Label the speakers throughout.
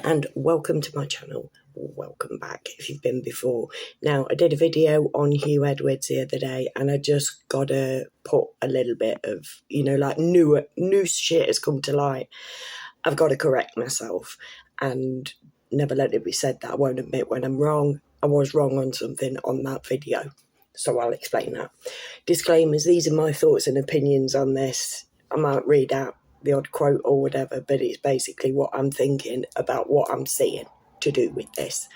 Speaker 1: and welcome to my channel. Welcome back if you've been before. Now, I did a video on Huw Edwards the other day, and I just gotta put a little bit of, like new shit has come to light. I've got to correct myself, and never let it be said that I won't admit when I'm wrong. I was wrong on something on that video, so I'll explain that. Disclaimers, these are my thoughts and opinions on this. I might read out the odd quote or whatever, but it's basically what I'm thinking about what I'm seeing to do with this.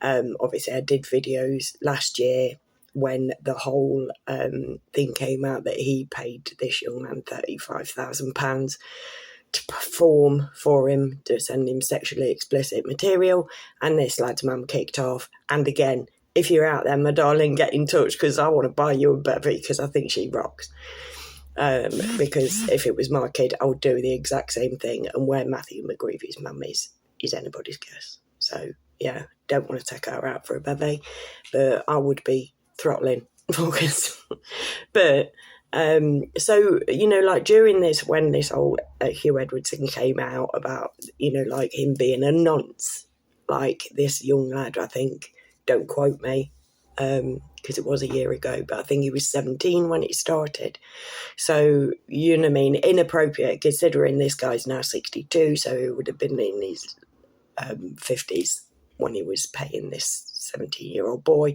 Speaker 1: Obviously, I did videos last year when the whole thing came out that he paid this young man £35,000 to perform for him, to send him sexually explicit material, and this lad's mum kicked off. And again, if you're out there, my darling, get in touch, because I want to buy you a bevy, because I think she rocks. Because if it was my kid, I would do the exact same thing, and where Matthew McGreevy's mum is anybody's guess. So yeah, don't want to take her out for a bevy, but I would be throttling focus. But so like during this, when this whole Huw Edwards thing came out about like him being a nonce, like this young lad, I think, don't quote me, because it was a year ago, but I think he was 17 when it started. So, you know what I mean, inappropriate, considering this guy's now 62, so he would have been in his 50s when he was paying this 17-year-old boy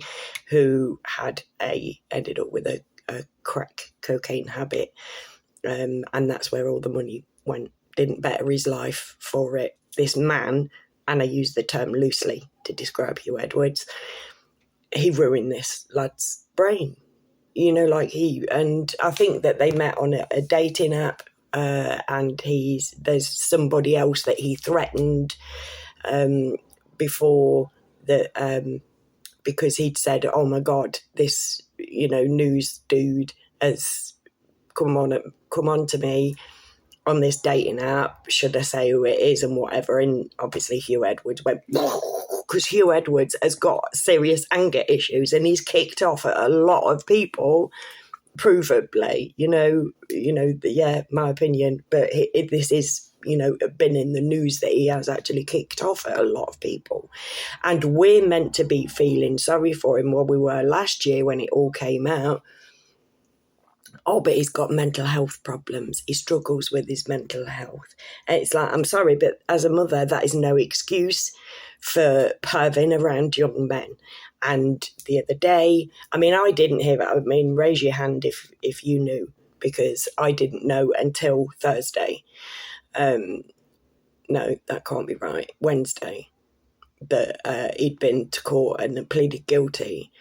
Speaker 1: who had ended up with a crack cocaine habit, and that's where all the money went. Didn't better his life for it. This man, and I use the term loosely to describe Huw Edwards, he ruined this lad's brain, and I think that they met on a dating app, and there's somebody else that he threatened before that, because he'd said, oh my God, this, news dude has come on to me on this dating app, should I say who it is and whatever. And obviously Huw Edwards went, because Huw Edwards has got serious anger issues and he's kicked off at a lot of people, provably, yeah, my opinion, but this is, been in the news that he has actually kicked off at a lot of people. And we're meant to be feeling sorry for him. Well, we were last year when it all came out. Oh, but he's got mental health problems. He struggles with his mental health. And it's like, I'm sorry, but as a mother, that is no excuse for perving around young men. And the other day, I didn't hear that. Raise your hand if you knew, because I didn't know until Thursday. No, that can't be right. Wednesday, that he'd been to court and pleaded guilty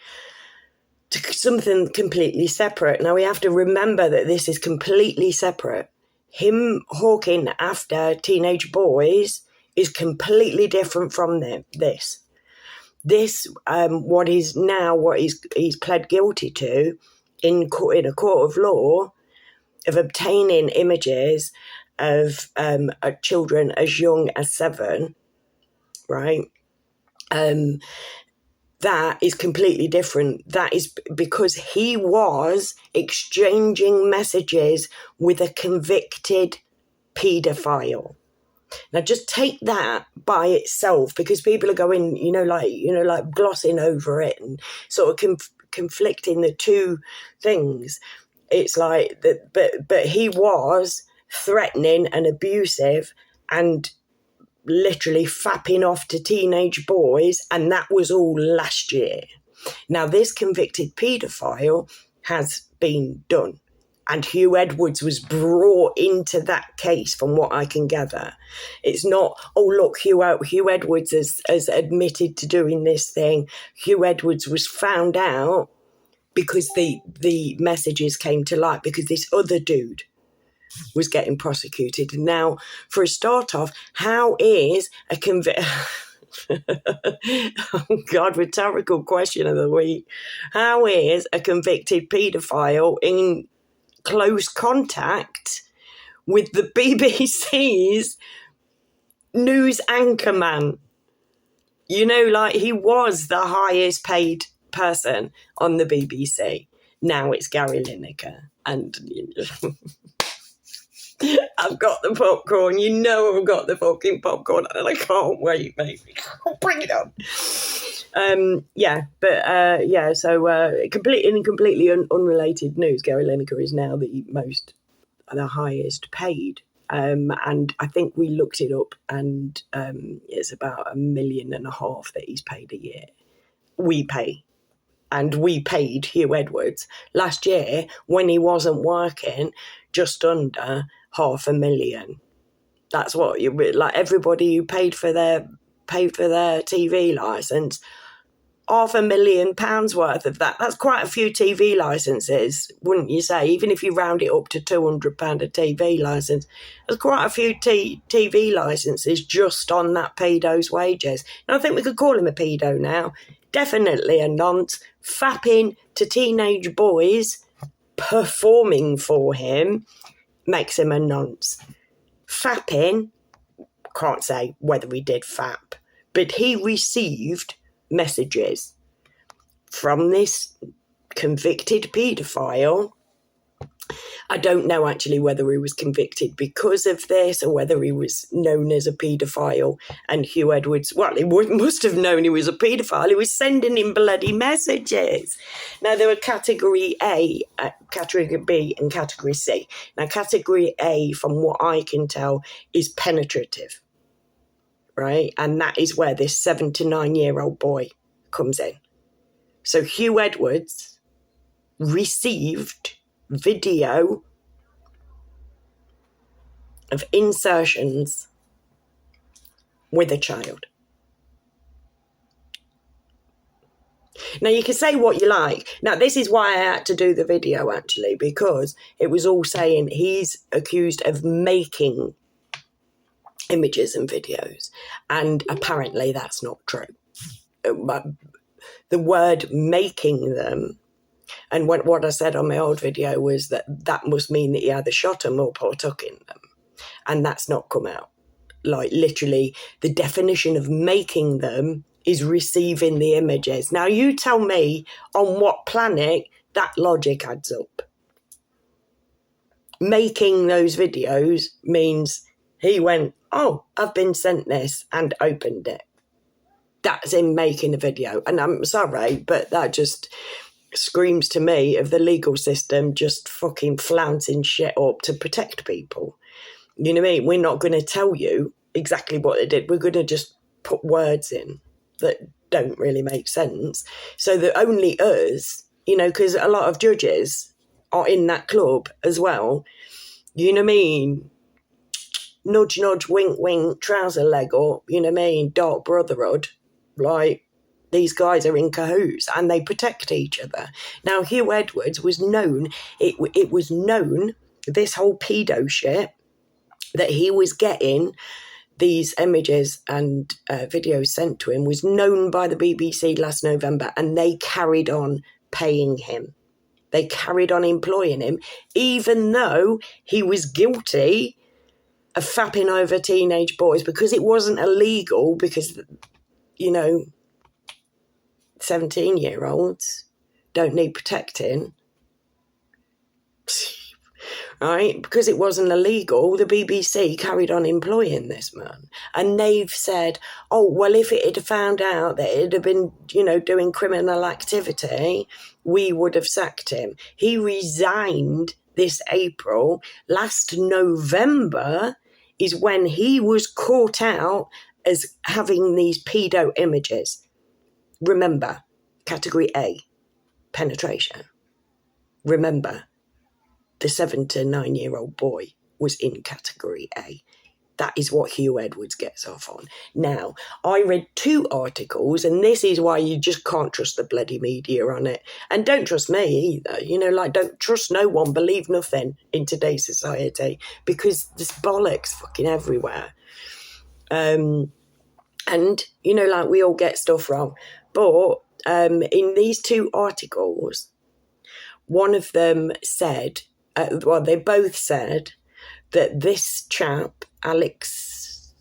Speaker 1: to something completely separate. Now, we have to remember that this is completely separate. Him hawking after teenage boys is completely different from this. This, what he's pled guilty to in a court of law, of obtaining images of children as young as 7, right? That is completely different. That is because he was exchanging messages with a convicted paedophile. Now, just take that by itself, because people are going, like glossing over it and sort of conflicting the two things. It's like that, but he was threatening and abusive and literally fapping off to teenage boys, and that was all last year. Now, this convicted paedophile has been done, and Huw Edwards was brought into that case, from what I can gather. It's not, oh, look, Huw Edwards has admitted to doing this thing. Huw Edwards was found out because the messages came to light, because this other dude was getting prosecuted. Now, for a start off, how is a oh God, rhetorical question of the week. How is a convicted paedophile in close contact with the BBC's news anchorman? Like he was the highest paid person on the BBC. Now it's Gary Lineker. And I've got the popcorn. You know I've got the fucking popcorn, and I can't wait, mate. Bring it on. So completely unrelated news. Gary Lineker is now the highest paid. And I think we looked it up, and it's about $1.5 million that he's paid a year. We pay. And we paid Huw Edwards last year when he wasn't working just under $500,000. That's what you like. Everybody who paid for their TV license, £500,000 worth of that. That's quite a few TV licenses, wouldn't you say? Even if you round it up to £200 a TV license, there's quite a few TV licenses just on that pedo's wages. And I think we could call him a pedo now. Definitely a nonce. Fapping to teenage boys, performing for him, makes him a nonce. Fapping, can't say whether he did fap, but he received messages from this convicted paedophile. I don't know actually whether he was convicted because of this or whether he was known as a paedophile. And Huw Edwards, well, he must have known he was a paedophile. He was sending him bloody messages. Now, there were category A, category B and category C. Now, category A, from what I can tell, is penetrative, right? And that is where this 7 to 9-year-old boy comes in. So Huw Edwards received video of insertions with a child. Now, you can say what you like. Now, this is why I had to do the video, actually, because it was all saying he's accused of making images and videos, and apparently that's not true. The word making them, and what I said on my old video was that must mean that he either shot them or partook in them. And that's not come out. Like, literally, the definition of making them is receiving the images. Now, you tell me on what planet that logic adds up. Making those videos means he went, oh, I've been sent this, and opened it. That's him making a video. And I'm sorry, but that just screams to me of the legal system just fucking flouncing shit up to protect people. You know what I mean? We're not going to tell you exactly what they did. We're going to just put words in that don't really make sense. So that only us, because a lot of judges are in that club as well. You know what I mean? Nudge, nudge, wink, wink, trouser leg up, you know what I mean? Dark brotherhood. Like, these guys are in cahoots and they protect each other. Now, Huw Edwards was known, it was known, this whole pedo shit, that he was getting these images and videos sent to him was known by the BBC last November, and they carried on paying him. They carried on employing him, even though he was guilty of fapping over teenage boys, because it wasn't illegal, because, 17-year-olds don't need protecting. Right? Because it wasn't illegal, the BBC carried on employing this man. And they've said, oh, well, if it had found out that it had been, doing criminal activity, we would have sacked him. He resigned this April. Last November is when he was caught out as having these pedo images. Remember, category A, penetration. Remember, the 7 to 9-year-old boy was in category A. That is what Huw Edwards gets off on. Now, I read 2 articles, and this is why you just can't trust the bloody media on it. And don't trust me either. Don't trust no one, believe nothing in today's society, because there's bollocks fucking everywhere. And, we all get stuff wrong. But in these 2 articles, one of them said, they both said that this chap, Alex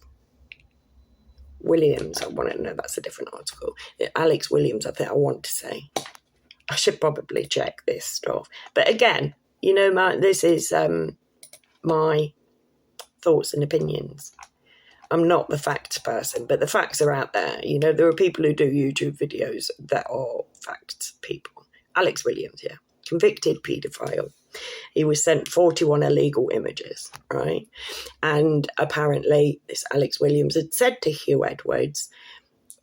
Speaker 1: Williams, that's a different article. Alex Williams, I want to say. I should probably check this stuff. But again, this is my thoughts and opinions. I'm not the facts person, but the facts are out there. You know, there are people who do YouTube videos that are facts people. Alex Williams, yeah, convicted paedophile. He was sent 41 illegal images, right? And apparently this Alex Williams had said to Huw Edwards,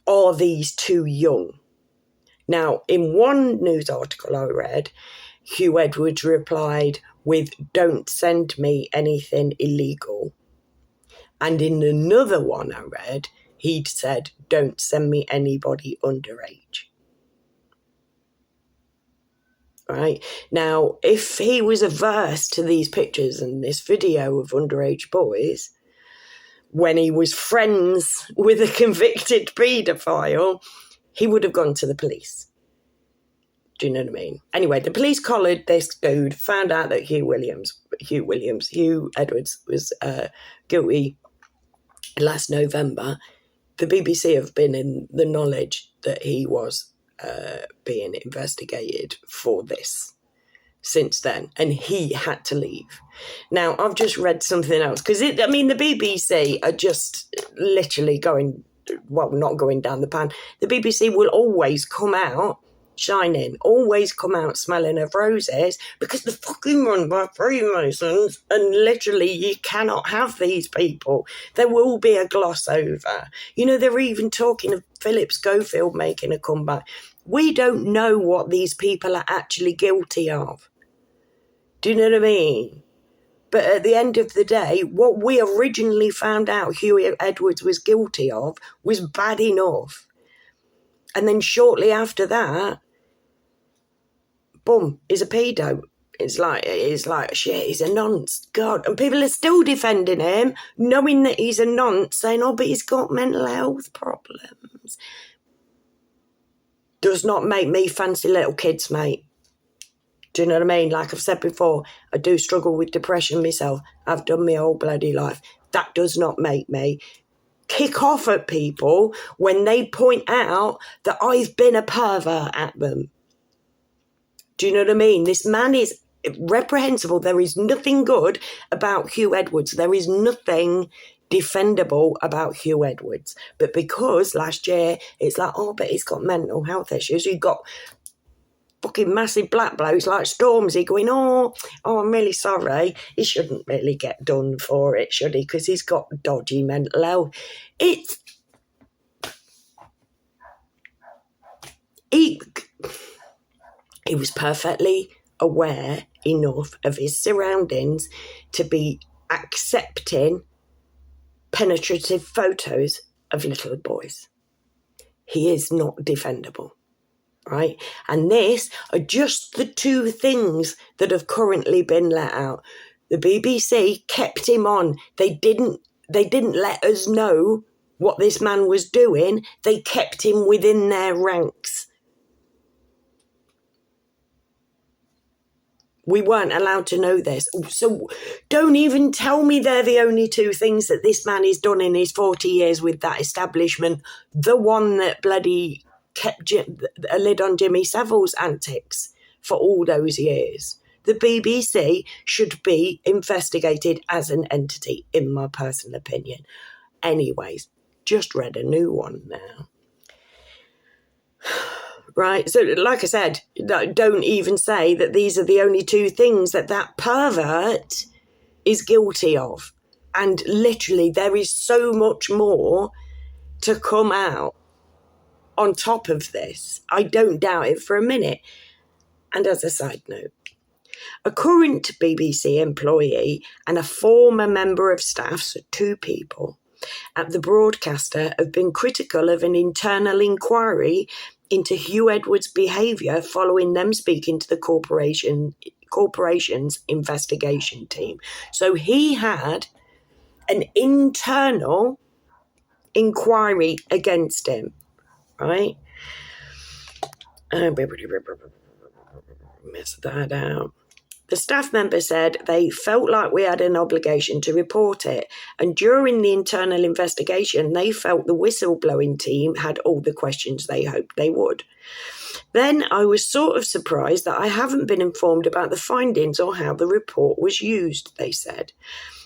Speaker 1: are these too young? Now, in one news article I read, Huw Edwards replied with, don't send me anything illegal. And in another one I read, he'd said, don't send me anybody underage. Right? Now, if he was averse to these pictures and this video of underage boys, when he was friends with a convicted paedophile, he would have gone to the police. Do you know what I mean? Anyway, the police collared this dude, found out that Huw Edwards was guilty last November. The BBC have been in the knowledge that he was being investigated for this since then, and he had to leave. Now, I've just read something else, because the BBC are just literally not going down the pan. The BBC will always come out shining, always come out smelling of roses, because they're fucking run by Freemasons, and literally you cannot have these people. There will be a gloss over. You know, they're even talking of Philip Schofield making a comeback. We don't know what these people are actually guilty of. Do you know what I mean? But at the end of the day, what we originally found out Huw Edwards was guilty of was bad enough. And then shortly after that, boom, he's a pedo. It's like, shit, he's a nonce. God. And people are still defending him, knowing that he's a nonce, saying, oh, but he's got mental health problems. Does not make me fancy little kids, mate. Do you know what I mean? Like I've said before, I do struggle with depression myself. I've done my whole bloody life. That does not make me kick off at people when they point out that I've been a pervert at them. Do you know what I mean? This man is reprehensible. There is nothing good about Huw Edwards. There is nothing defendable about Huw Edwards. But because last year it's like, oh, but he's got mental health issues. You've got fucking massive black blokes like Stormzy going, oh, I'm really sorry. He shouldn't really get done for it, should he? Because he's got dodgy mental health. He was perfectly aware enough of his surroundings to be accepting penetrative photos of little boys. He is not defendable. Right? And this are just the two things that have currently been let out. The BBC kept him on. They didn't let us know what this man was doing. They kept him within their ranks. We weren't allowed to know this. So don't even tell me they're the only two things that this man has done in his 40 years with that establishment. The one that bloody kept a lid on Jimmy Savile's antics for all those years. The BBC should be investigated as an entity, in my personal opinion. Anyways, just read a new one now. Right, so like I said, don't even say that these are the only two things that pervert is guilty of. And literally, there is so much more to come out on top of this. I don't doubt it for a minute. And as a side note, a current BBC employee and a former member of staff, so two people, at the broadcaster have been critical of an internal inquiry into Huw Edwards' behaviour following them speaking to the corporation's investigation team. So he had an internal inquiry against him. Right? Miss that out. The staff member said they felt like we had an obligation to report it, and during the internal investigation, they felt the whistleblowing team had all the questions they hoped they would. Then I was sort of surprised that I haven't been informed about the findings or how the report was used, they said.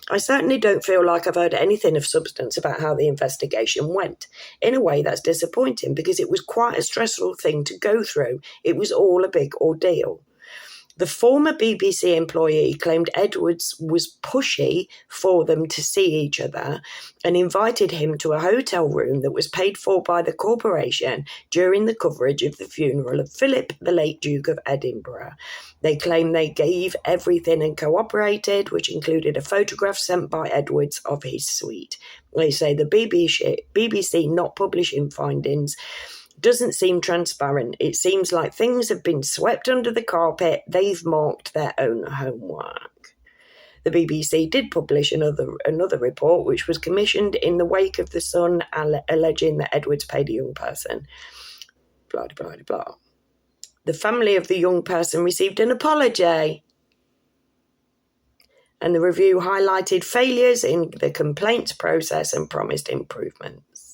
Speaker 1: I certainly don't feel like I've heard anything of substance about how the investigation went. In a way, that's disappointing because it was quite a stressful thing to go through. It was all a big ordeal. The former BBC employee claimed Edwards was pushy for them to see each other and invited him to a hotel room that was paid for by the corporation during the coverage of the funeral of Philip, the late Duke of Edinburgh. They claim they gave everything and cooperated, which included a photograph sent by Edwards of his suite. They say the BBC not publishing findings doesn't seem transparent. It seems like things have been swept under the carpet. They've marked their own homework. The BBC did publish another report, which was commissioned in the wake of the Sun, alleging that Edwards paid a young person. Blah, blah, blah, blah. The family of the young person received an apology. And the review highlighted failures in the complaints process and promised improvements.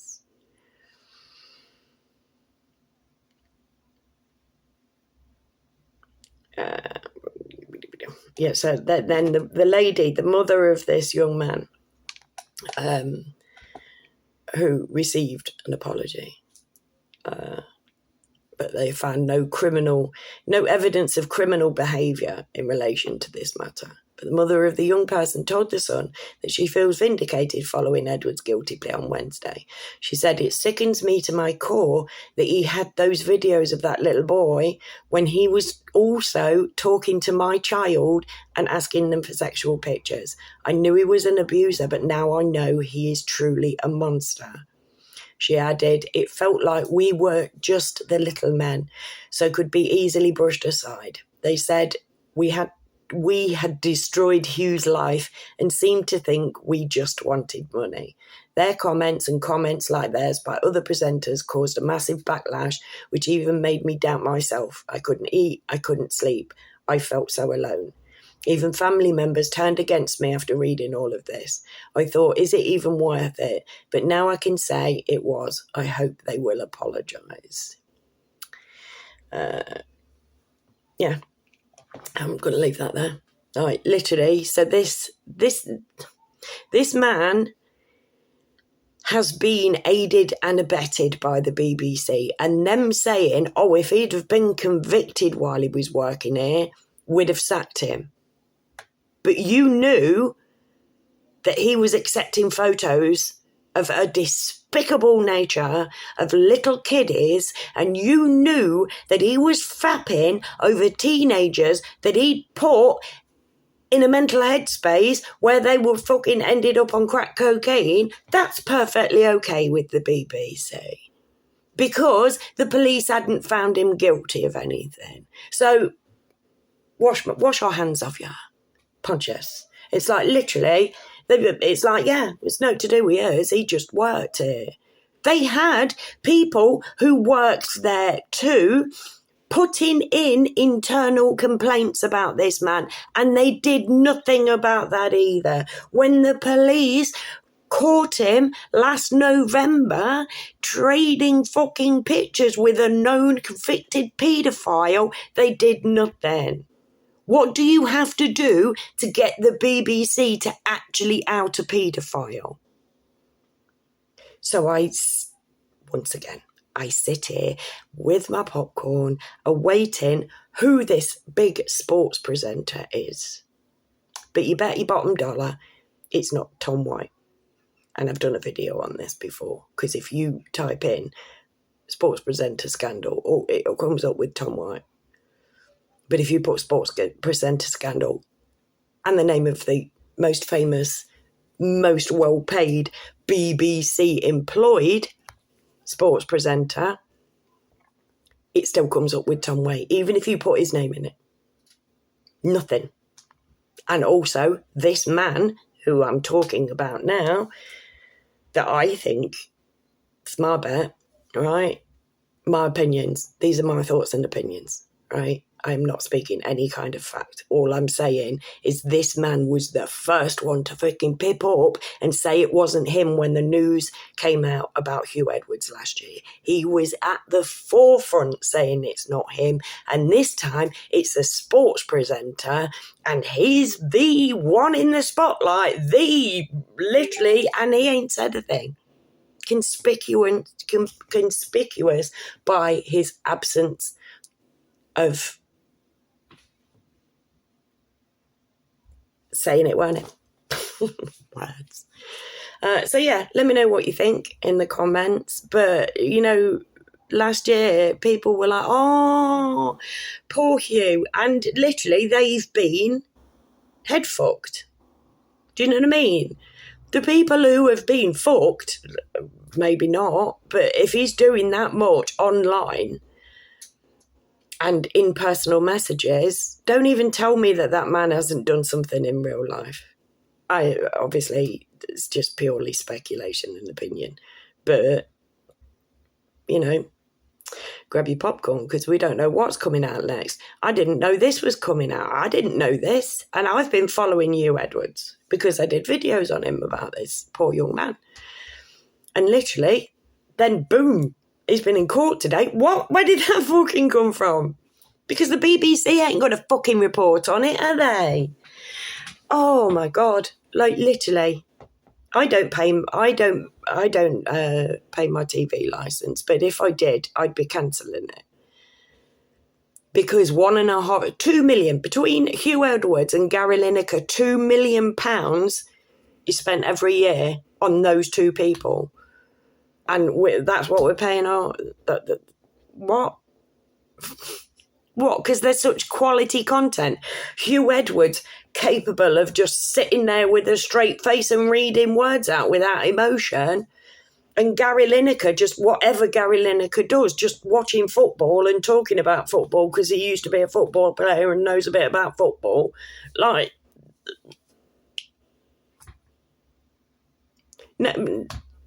Speaker 1: So then the lady, the mother of this young man, who received an apology, but they found no evidence of criminal behaviour in relation to this matter. But the mother of the young person told The Sun that she feels vindicated following Edward's guilty plea on Wednesday. She said, "It sickens me to my core that he had those videos of that little boy when he was also talking to my child and asking them for sexual pictures. I knew he was an abuser, but now I know he is truly a monster." She added, "It felt like we were just the little men, so could be easily brushed aside. They said we had destroyed Huw's life and seemed to think we just wanted money. Their comments and comments like theirs by other presenters caused a massive backlash, which even made me doubt myself. I couldn't eat, I couldn't sleep. I felt so alone. Even family members turned against me after reading all of this. I thought, is it even worth it? But now I can say it was. I hope they will apologise." Yeah. I'm going to leave that there. All right, literally. So this man has been aided and abetted by the BBC, and them saying, "Oh, if he'd have been convicted while he was working here, we'd have sacked him." But you knew that he was accepting photos of a despicable nature of little kiddies, and you knew that he was fapping over teenagers that he'd put in a mental headspace where they were fucking ended up on crack cocaine. That's perfectly okay with the BBC because the police hadn't found him guilty of anything. So wash our hands off you, punch us. It's like literally... It's like, yeah, it's not to do with us. He just worked here. They had people who worked there too putting in internal complaints about this man, and they did nothing about that either. When the police caught him last November trading fucking pictures with a known convicted paedophile, they did nothing. What do you have to do to get the BBC to actually out a paedophile? So once again, I sit here with my popcorn, awaiting who this big sports presenter is. But you bet your bottom dollar it's not Tom White. And I've done a video on this before, because if you type in sports presenter scandal, it comes up with Tom White. But if you put sports presenter scandal and the name of the most famous, most well-paid BBC employed sports presenter, it still comes up with Tom White, even if you put his name in it. Nothing. And also, this man, who I'm talking about now, that I think, it's my bet, right? My opinions. These are my thoughts and opinions, right? I'm not speaking any kind of fact. All I'm saying is this man was the first one to fucking pip up and say it wasn't him when the news came out about Huw Edwards last year. He was at the forefront saying it's not him. And this time it's a sports presenter and he's the one in the spotlight, literally, and he ain't said a thing. Conspicuous by his absence of saying it, weren't it? Words. So yeah, let me know what you think in the comments. But, you know, last year people were like, oh, poor Huw. And literally they've been head fucked. Do you know what I mean? The people who have been fucked, maybe not, but if he's doing that much online and in personal messages, don't even tell me that that man hasn't done something in real life. Obviously, it's just purely speculation and opinion. But, you know, grab your popcorn because we don't know what's coming out next. I didn't know this was coming out. I didn't know this. And I've been following Huw Edwards because I did videos on him about this poor young man. And literally, then boom, he's been in court today. What? Where did that fucking come from? Because the BBC ain't got a fucking report on it, are they? Oh my God. Like literally, I don't pay my TV license, but if I did, I'd be cancelling it. Because 2 million between Huw Edwards and Gary Lineker, £2 million is spent every year on those two people, and that's what we're paying our. What? What? Because there's such quality content. Huw Edwards capable of just sitting there with a straight face and reading words out without emotion. And Gary Lineker, just whatever Gary Lineker does, just watching football and talking about football because he used to be a football player and knows a bit about football. Like,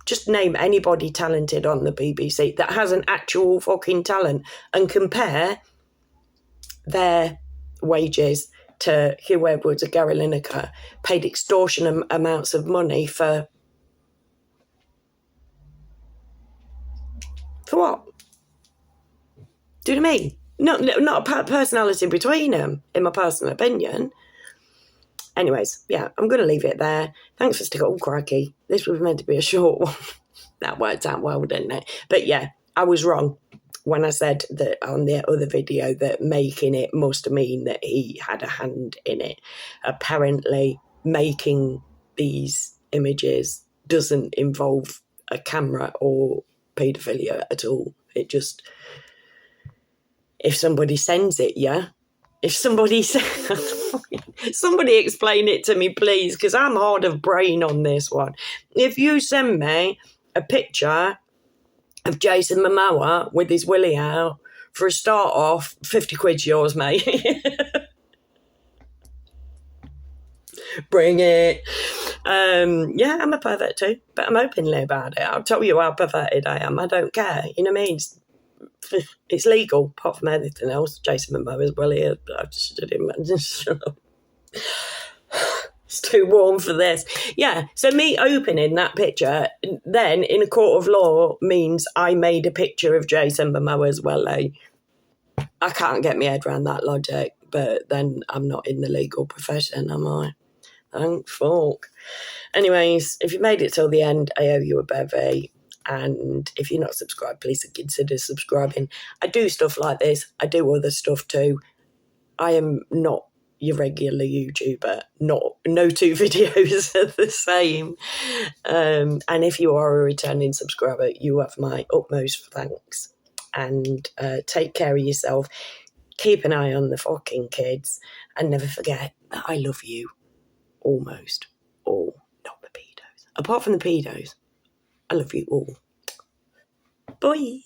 Speaker 1: just name anybody talented on the BBC that has an actual fucking talent and compare their wages to Huw Edwards or Gary Lineker, paid extortionate amounts of money for what? Do you know what I mean? Not a personality between them, in my personal opinion. Anyways, yeah, I'm going to leave it there. Thanks for sticking. Oh, crikey. This was meant to be a short one. That worked out well, didn't it? But yeah, I was wrong when I said that on the other video that making it must mean that he had a hand in it. Apparently, making these images doesn't involve a camera or paedophilia at all. It just, if somebody sends it, yeah. If somebody somebody explain it to me, please, because I'm hard of brain on this one. If you send me a picture of Jason Momoa with his willy out, for a start off, 50 quid's yours, mate. Bring it. Yeah, I'm a pervert too, but I'm openly about it. I'll tell you how perverted I am. I don't care. You know what I mean? It's legal, apart from anything else. Jason Momoa's willy. I just didn't imagine. It's too warm for this. Yeah, so me opening that picture then in a court of law means I made a picture of Jason Momoa's willy. I can't get my head around that logic, but then I'm not in the legal profession, am I? Thank fuck. Anyways, if you made it till the end, I owe you a bevy. And if you're not subscribed, please consider subscribing. I do stuff like this. I do other stuff too. I am not your regular YouTuber. No two videos are the same. And if you are a returning subscriber, you have my utmost thanks. And take care of yourself. Keep an eye on the fucking kids. And never forget that I love you. Almost all. Not the pedos. Apart from the pedos. I love you all. Bye.